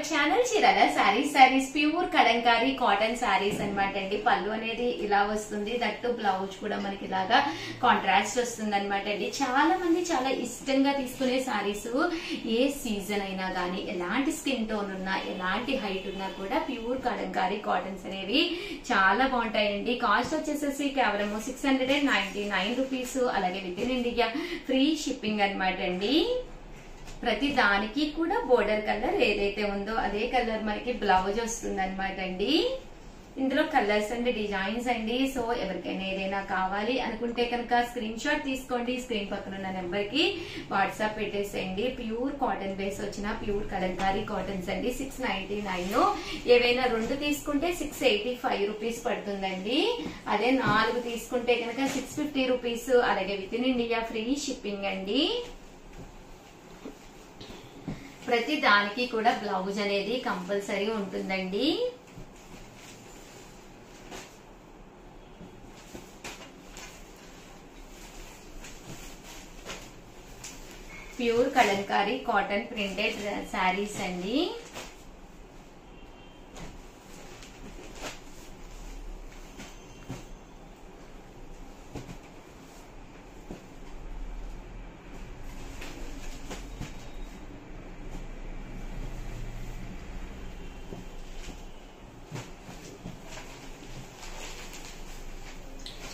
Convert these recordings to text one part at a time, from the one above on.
Channel Chirala saris pure Kalamkari cotton saris అన్నమాట అండి. పళ్ళు అనేది ఇలా వస్తుంది, దట్టు బ్లౌజ్ కూడా మనకి ఇలాగా కాంట్రాస్ట్ వస్తుంది అనమాట అండి. చాలా మంది చాలా ఇష్టంగా తీసుకునే సారీస్. ఏ సీజన్ అయినా గానీ, ఎలాంటి స్కిన్ టోన్ ఉన్నా, ఎలాంటి హైట్ ఉన్నా కూడా ప్యూర్ కలంకారీ కాటన్స్ అనేవి చాలా బాగుంటాయండి. కాస్ట్ వచ్చేసేసి కేవలం 699 రూపీస్. అలాగే within India free shipping అనమాట అండి. ప్రతి దానికి కూడా బోర్డర్ కలర్ ఏదైతే ఉందో అదే కలర్ మనకి బ్లౌజ్ వస్తుంది అనమాట అండి. ఇందులో కలర్స్ అండ్ డిజైన్స్ అండి. సో ఎవరికైనా ఏదైనా కావాలి అనుకుంటే కనుక స్క్రీన్ షాట్ తీసుకోండి. స్క్రీన్ పక్కన ఉన్న నెంబర్ కి వాట్సాప్ పెట్టేసేయండి. ప్యూర్ కాటన్ బేస్ వచ్చిన ప్యూర్ కలంకారీ కాటన్స్ అండి. 699. ఏవైనా 2 తీసుకుంటే 685 రూపీస్ పడుతుందండి. అదే 4 తీసుకుంటే కనుక 650 రూపీస్. అలాగే within India free shipping అండి. ప్రతి దానికి కూడా బ్లౌజ్ అనేది కంపల్సరీ ఉంటుందండి. Pure Kalamkari cotton printed saris అండి.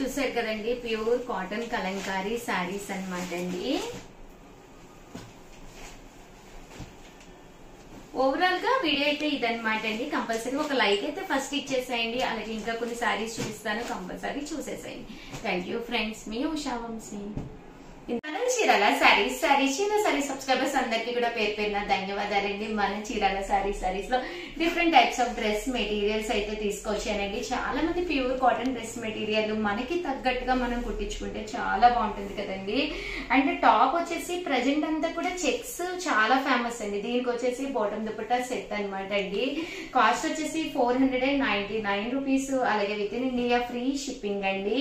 చూసారు కదండి, ప్యూర్ కాటన్ కలంకారీ శారీస్ అన్నమాట అండి. ఓవరాల్ గా వీడియో అయితే ఇదన్నమాట అండి. కంపల్సరీ ఒక లైక్ అయితే ఫస్ట్ ఇచ్చేసేయండి. అలాగే ఇంకా కొన్ని శారీస్ చూపిస్తాను, కంపల్సరీ చూసేసేయండి. థ్యాంక్ యూ ఫ్రెండ్స్, మీ ఉషా వంశీ. చీరాల సారీస్ సబ్స్క్రైబర్స్ అందరికీ కూడా పేరు పేరున ధన్యవాదాలండి. మన చీరాల సారీస్ లో different types of dress materials అయితే తీసుకొచ్చానండి. చాలా మంది ప్యూర్ కాటన్ డ్రెస్ మెటీరియల్ మనకి తగ్గట్టుగా మనం కుట్టించుకుంటే చాలా బాగుంటుంది కదండి. అండ్ టాప్ వచ్చేసి ప్రజెంట్ అంతా కూడా చెక్స్ చాలా ఫేమస్ అండి. దీనికి వచ్చేసి బాటమ్ దుపట్టా సెట్ అనమాట అండి. కాస్ట్ వచ్చేసి 499 రూపీస్. అలాగే within India free shipping అండి.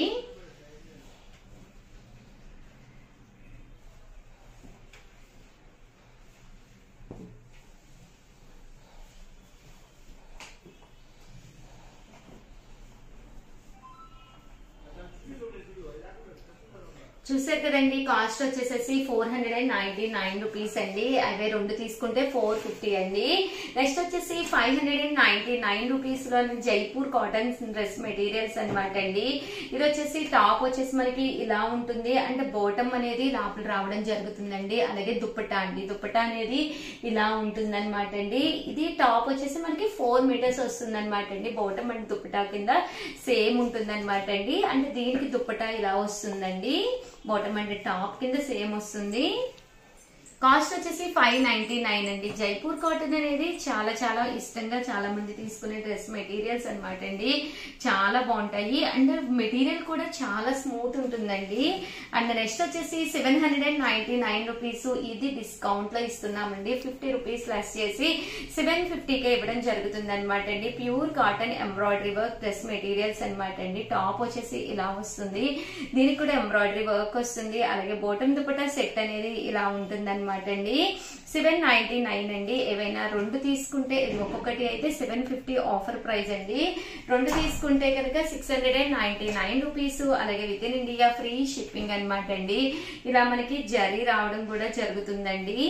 చూసారు కదండి, కాస్ట్ వచ్చేసేసి 499 రూపీస్ అండి. అవే 2 తీసుకుంటే 450 అండి. నెక్స్ట్ వచ్చేసి 599 రూపీస్ లో జైపూర్ కాటన్ డ్రెస్ మెటీరియల్స్ అనమాట అండి. ఇది వచ్చేసి టాప్ వచ్చేసి మనకి ఇలా ఉంటుంది. అండ్ బాటమ్ అనేది లోపల రావడం జరుగుతుందండి. అలాగే దుప్పట్టా అండి, దుప్పట్టా అనేది ఇలా ఉంటుంది అనమాట అండి. ఇది టాప్ వచ్చేసి మనకి 4 మీటర్స్ వస్తుంది అనమాట అండి. బాటమ్ అండ్ దుప్పట్టా కింద సేమ్ ఉంటుంది అనమాట అండి. అంటే దీనికి దుప్పట్టా ఇలా వస్తుందండి. బాటమ్ అండ్ టాప్ కింద సేమ్ వస్తుంది. కాస్ట్ వచ్చేసి 599 అండి. జైపూర్ కాటన్ అనేది చాలా చాలా ఇష్టంగా చాలా మంది తీసుకునే డ్రెస్ మెటీరియల్స్ అనమాట అండి. చాలా బాగుంటాయి. అండ్ మెటీరియల్ కూడా చాలా స్మూత్ ఉంటుందండి. అండ్ నెక్స్ట్ వచ్చేసి 799 రూపీస్. ఇది డిస్కౌంట్ లో ఇస్తున్నామండి. 50 రూపీస్ లెస్ చేసి 750కే ఇవ్వడం జరుగుతుంది అనమాట అండి. Pure cotton embroidery work dress materials అనమాట అండి. టాప్ వచ్చేసి ఇలా వస్తుంది, దీనికి కూడా ఎంబ్రాయిడరీ వర్క్ వస్తుంది. అలాగే బాటమ్ దుపట్టా సెట్ అనేది ఇలా ఉంటుంది అనమాట అండి. 799 అండి. ఏవైనా 2 తీసుకుంటే ఒక్కొక్కటి అయితే 750 ఆఫర్ ప్రైస్ అండి. 2 తీసుకుంటే కనుక 699 రూపీస్. అలాగే within India free shipping అనమాట అండి. ఇలా మనకి జరీ రావడం కూడా జరుగుతుందండి.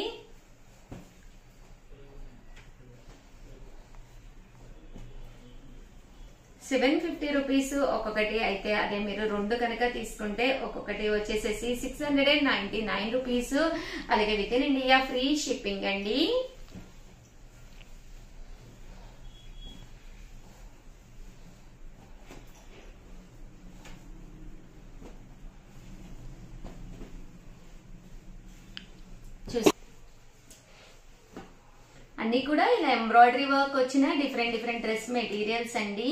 $750 రూపీస్ ఒక్కొక్కటి అయితే, అదే మీరు 2 కనుక తీసుకుంటే ఒక్కొక్కటి వచ్చేసేసి 699 రూపీస్. అలాగే within India free shipping అండి. అన్ని కూడా ఇలా ఎంబ్రాయిడరీ వర్క్ వచ్చిన డిఫరెంట్ డ్రెస్ మెటీరియల్స్ అండి.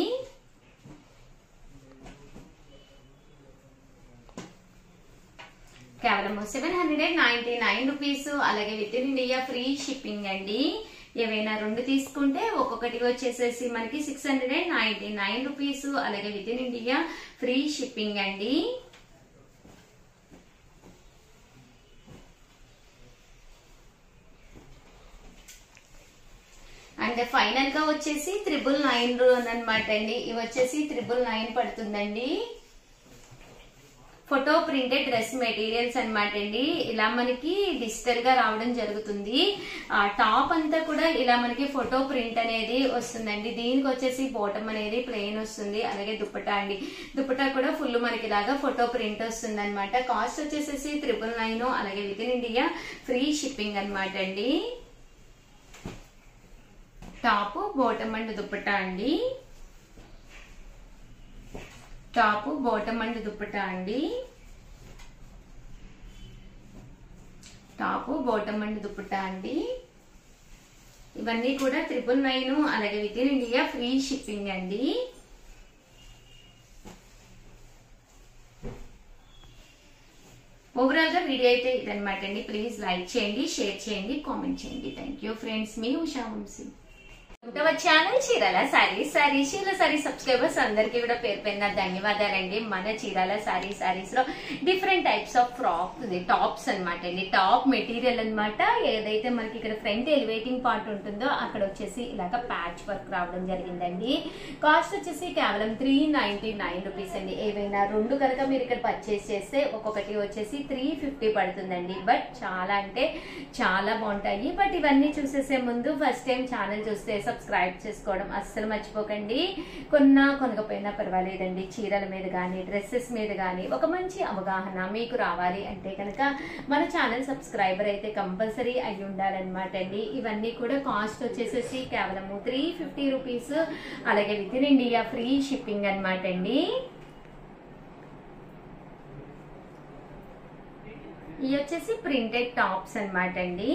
కేవలం 799 రూపీస్. అలాగే within India free shipping అండి. ఏవైనా 2 తీసుకుంటే ఒక్కొక్కటి వచ్చేసేసి మనకి 699 రూపీస్. అలాగే within India free shipping అండి. అండ్ ఫైనల్ గా వచ్చేసి 999 అనమాట అండి. ఇవి వచ్చేసి 999 పడుతుందండి. ఫోటో ప్రింటెడ్ డ్రెస్ మెటీరియల్స్ అనమాట అండి. ఇలా మనకి డిజిటల్ గా రావడం జరుగుతుంది. టాప్ అంతా కూడా ఇలా మనకి ఫోటో ప్రింట్ అనేది వస్తుందండి. దీనికి వచ్చేసి బాటమ్ అనేది ప్లెయిన్ వస్తుంది. అలాగే దుప్పటా అండి, దుప్పటా కూడా ఫుల్ మనకి ఇలాగా ఫోటో ప్రింట్ వస్తుంది అనమాట. కాస్ట్ వచ్చేసేసి 999. అలాగే within India free shipping అనమాట అండి. టాప్, బాటమ్ అండ్ దుప్పటా అండి. టాప్, బాటమ్ అండ్ దుప్పటా అండి. టాప్, బాటమ్ అండ్ దుప్పటా అండి. ఇవన్నీ కూడా 999. అలాగే within India free shipping అండి. ఓవరాల్ గా వీడియో అయితే ఇదనమాట అండి. ప్లీజ్ లైక్ చేయండి, షేర్ చేయండి, కామెంట్ చేయండి. Thank you friends. మీ ఉషా వంశీ. ఛానల్ చీరాల చీరాల సారీ సబ్స్క్రైబర్స్ అందరికీ కూడా పేరు పేరున ధన్యవాదాలండి. మన చీరాల సారీస్ లో different types of frock tops అనమాట అండి. టాప్ మెటీరియల్ అనమాట. ఏదైతే మనకి ఇక్కడ ఫ్రంట్ ఎలివేటింగ్ పార్ట్ ఉంటుందో అక్కడ వచ్చేసి ఇలాగ ప్యాచ్ వర్క్ రావడం జరిగిందండి. కాస్ట్ వచ్చేసి కేవలం 399 రూపీస్ అండి. ఏవైనా రెండు కనుక మీరు ఇక్కడ పర్చేస్ చేస్తే ఒక్కొక్కటి వచ్చేసి 350 పడుతుందండి. బట్ చాలా అంటే చాలా బాగుంటాయి. బట్ ఇవన్నీ చూసేసే ముందు ఫస్ట్ టైం ఛానల్ చూస్తే సబ్స్క్రైబ్ చేసుకోవడం అస్సలు మర్చిపోకండి. కొనకపోయినా పర్వాలేదండి. చీరల మీద కానీ డ్రెస్సెస్ మీద కానీ ఒక మంచి అవగాహన మీకు రావాలి అంటే కనుక మన ఛానల్ సబ్స్క్రైబర్ అయితే కంపల్సరీ అయి ఉండాలన్నమాట అండి. ఇవన్నీ కూడా కాస్ట్ వచ్చేసేసి కేవలం 350 రూపీస్. అలాగే within India free shipping అనమాట అండి. ఇవి వచ్చేసి ప్రింటెడ్ టాప్స్ అనమాట అండి.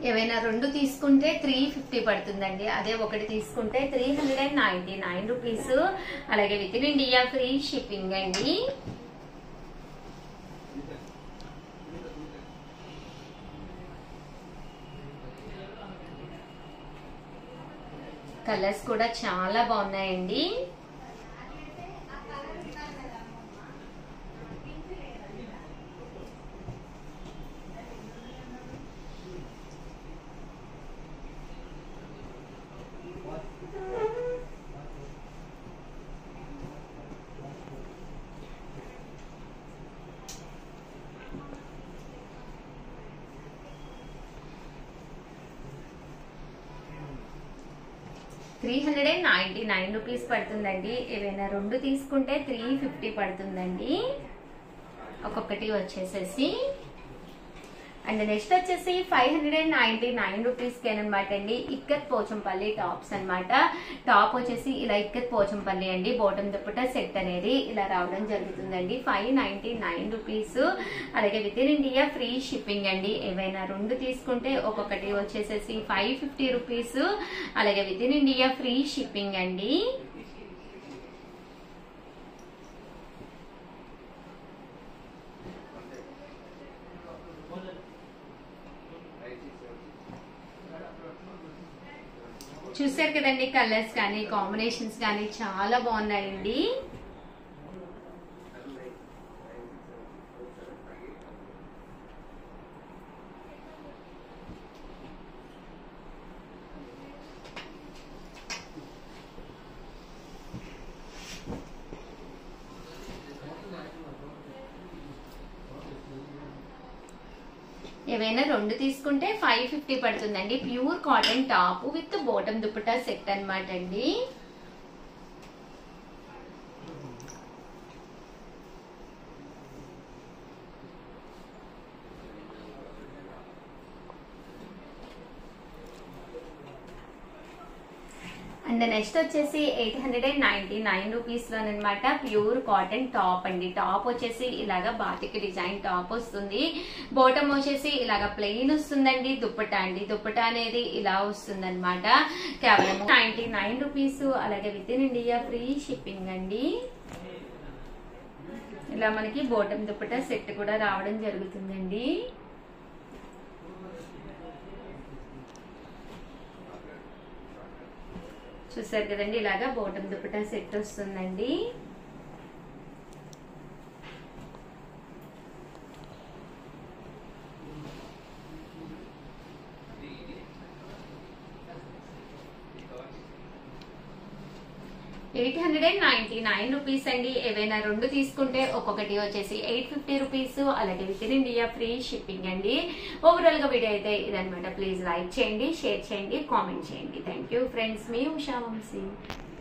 ఏవైనా రెండు తీసుకుంటే 350 పడుతుందండి. అదే ఒకటి తీసుకుంటే 399 రూపీస్. అలాగే within India free shipping అండి. కలర్స్ కూడా చాలా బాగున్నాయండి. ₹399 పడుతుందండి. ఏవైనా రెండు తీసుకుంటే 350 పడుతుందండి ఒక్కొక్కటి వచ్చేసేసి. అండ్ నెక్స్ట్ వచ్చేసి 599 రూపీస్ కేనమాట అండి. ఇక్కత్ పోచంపల్లి టాప్స్ అనమాట. టాప్ వచ్చేసి ఇలా ఇక్కత్ పోచంపల్లి అండి. బాటమ్ దుప్పట సెట్ అనేది ఇలా రావడం జరుగుతుందండి. 599 రూపీస్. అలాగే within India free shipping అండి. ఏవైనా రెండు తీసుకుంటే ఒక్కొక్కటి వచ్చేసేసి 550 రూపీస్. అలాగే within India free shipping అండి. చూసారు కదండి, కలర్స్ కానీ కాంబినేషన్స్ కానీ చాలా బాగున్నాయండి. ఏవైనా రెండు తీసుకుంటే 550 పడుతుందండి. Pure cotton top with bottom dupatta set అనమాట అండి. అండ్ నెక్స్ట్ వచ్చేసి 899 రూపీస్ లోనమాట ప్యూర్ కాటన్ టాప్ అండి. టాప్ వచ్చేసి ఇలాగా బాతిక్ డిజైన్ టాప్ వస్తుంది. బాటమ్ వచ్చేసి ఇలాగా ప్లెయిన్ వస్తుందండి. దుప్పటా అండి, దుప్పటా అనేది ఇలా వస్తుంది అనమాట. కేవలం 99 రూపీస్. అలాగే within India free shipping అండి. ఇలా మనకి బాటమ్ దుప్పటా సెట్ కూడా రావడం జరుగుతుందండి. చూసారు కదండి, ఇలాగా బాటమ్ దుపట్టా సెట్ వస్తుందండి. ₹899 అండి. ఏవైనా 2 తీసుకుంటే ఒక్కొక్కటి వచ్చేసి 850 రూపీస్. అలాగే within India free shipping అండి. ఓవరాల్ గా వీడియో అయితే ఇదనమాట. ప్లీజ్ లైక్ చేయండి, షేర్ చేయండి, కామెంట్ చేయండి. థ్యాంక్ యూ ఫ్రెండ్స్, మీ Usha Vamshi.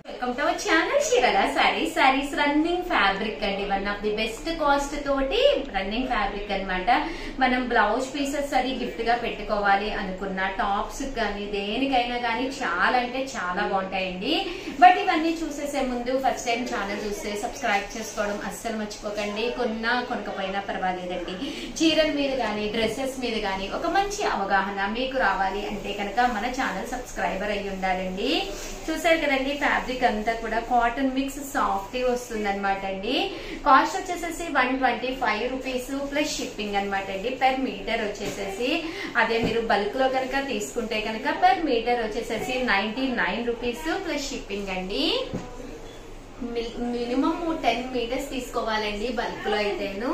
Welcome to our channel Chirala saris running fabric అండి. One of the best cost తోటి రన్నింగ్ ఫ్యాబ్రిక్ అన్నమాట. మనం బ్లౌజ్ పీసెస్ అది గిఫ్ట్ గా పెట్టుకోవాలి అనుకున్న టాప్స్ కానీ దేనికైనా కానీ చాలా అంటే చాలా బాగుంటాయండి. బట్ ఇవన్నీ చూసేసే ముందు ఫస్ట్ టైం ఛానల్ చూస్తే సబ్స్క్రైబ్ చేసుకోవడం అస్సలు మర్చిపోకండి. కొనకపోయినా పర్వాలేదండి. చీరల మీద కానీ డ్రెస్సెస్ మీద కానీ ఒక మంచి అవగాహన మీకు రావాలి అంటే కనుక మన ఛానల్ సబ్స్క్రైబర్ అయ్యి ఉండాలండి. చూసారు కదండి, ఫ్యాబ్రిక్ అంతా కూడా కాటన్ మిక్స్ సాఫ్ట్ వస్తుంది అనమాట అండి. కాస్ట్ వచ్చేసేసి 125 రూపీస్ ప్లస్ షిప్పింగ్ అనమాట అండి. పెర్ మీటర్ వచ్చేసేసి అదే మీరు బల్క్ లో కనుక తీసుకుంటే కనుక పెర్ మీటర్ వచ్చేసేసి 99 రూపీస్ ప్లస్ షిప్పింగ్ అండి. మినిమం 10 మీటర్స్ తీసుకోవాలండి బల్క్ లో అయితేను.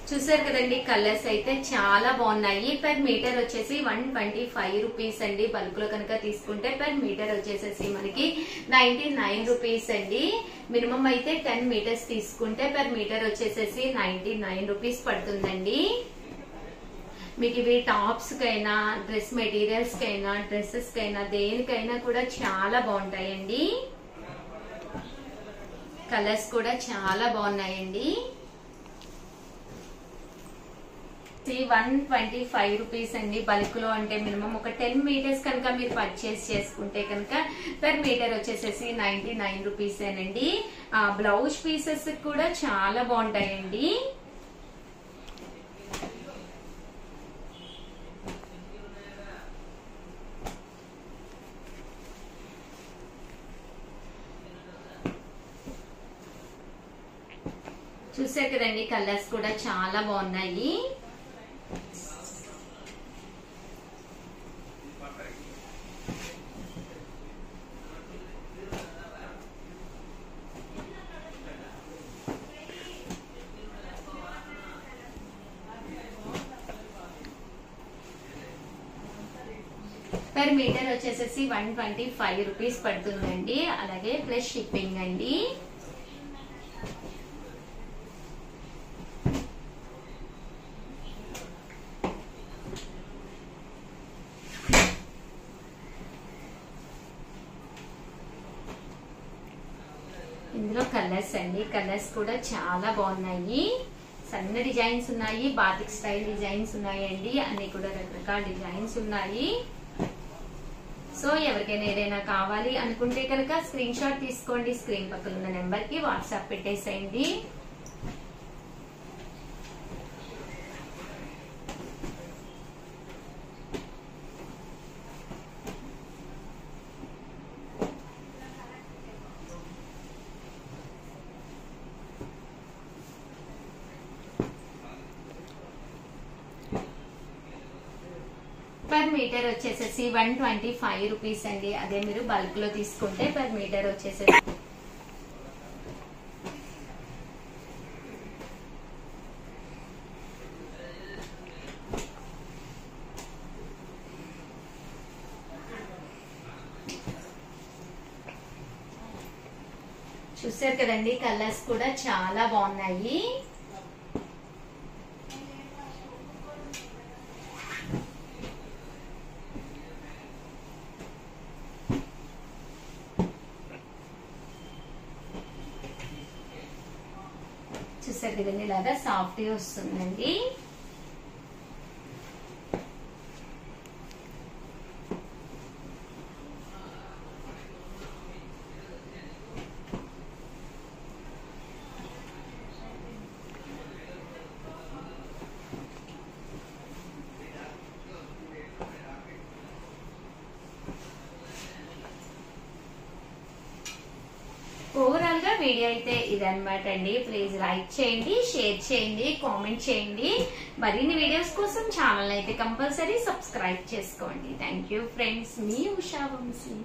చూసారు కదండి, కలర్స్ అయితే చాలా బాగున్నాయి. పెర్ మీటర్ వచ్చేసి 125 రూపీస్ అండి. బల్క్ లో కనుక తీసుకుంటే పెర్ మీటర్ వచ్చేసేసి మనకి 99 రూపీస్ అండి. మినిమం అయితే 10 మీటర్స్ తీసుకుంటే పెర్ మీటర్ వచ్చేసేసి 99 రూపీస్ పడుతుందండి. మీకు ఇవి టాప్స్ కైనా డ్రెస్ మెటీరియల్స్ కైనా డ్రెస్సెస్ కైనా దేనికైనా కూడా చాలా బాగుంటాయండి. కలర్స్ కూడా చాలా బాగున్నాయండి. 125 రూపీస్ అండి. బల్క్ లో అంటే మినిమం ఒక 10 మీటర్స్ కనుక మీరు పర్చేస్ చేసుకుంటే కనుక పెర్ మీటర్ వచ్చేసేసి 99 రూపీస్ ఏనండి. బ్లౌజ్ పీసెస్ కూడా చాలా బాగుంటాయండి. చూసారు కదండి, కలర్స్ కూడా చాలా బాగున్నాయి. పర్ మీటర్ వచ్చేసేసి 125 రూపీస్ పడుతుందండి. అలాగే ప్లస్ షిప్పింగ్ అండి. ఇందులో కలర్స్ అండి, కలర్స్ కూడా చాలా బాగున్నాయి. సన్న డిజైన్స్ ఉన్నాయి, బాతిక్ స్టైల్ డిజైన్స్ ఉన్నాయండి. అన్ని కూడా రకరకాల డిజైన్స్ ఉన్నాయి. సో ఎవరికైనా ఏదైనా కావాలి అనుకుంటే కనుక స్క్రీన్ షాట్ తీసుకోండి. స్క్రీన్ పక్కన ఉన్న నెంబర్ కి వాట్సాప్ పెట్టేసేయండి. పర్ మీటర్ వచ్చేసేసి 125 రూపీస్ అండి. అదే మీరు బల్క్ లో తీసుకుంటే పర్ మీటర్ వచ్చేసేసి చూసారు కదండి, కలర్స్ కూడా చాలా బాగున్నాయి. చూసారు కదండి, ఇలాగా సాఫ్ట్ వస్తుందండి. ఓవరాల్ గా వీడియో అయితే ఇదన్నమాట అండి. ప్లీజ్ లైక్ చేయండి, షేర్ చేయండి, కామెంట్ చేయండి. మరిన్ని వీడియోస్ కోసం ఛానల్ అయితే కంపల్సరీ సబ్స్క్రైబ్ చేసుకోండి. థ్యాంక్ యూ ఫ్రెండ్స్, మీ ఉషా వంశీ.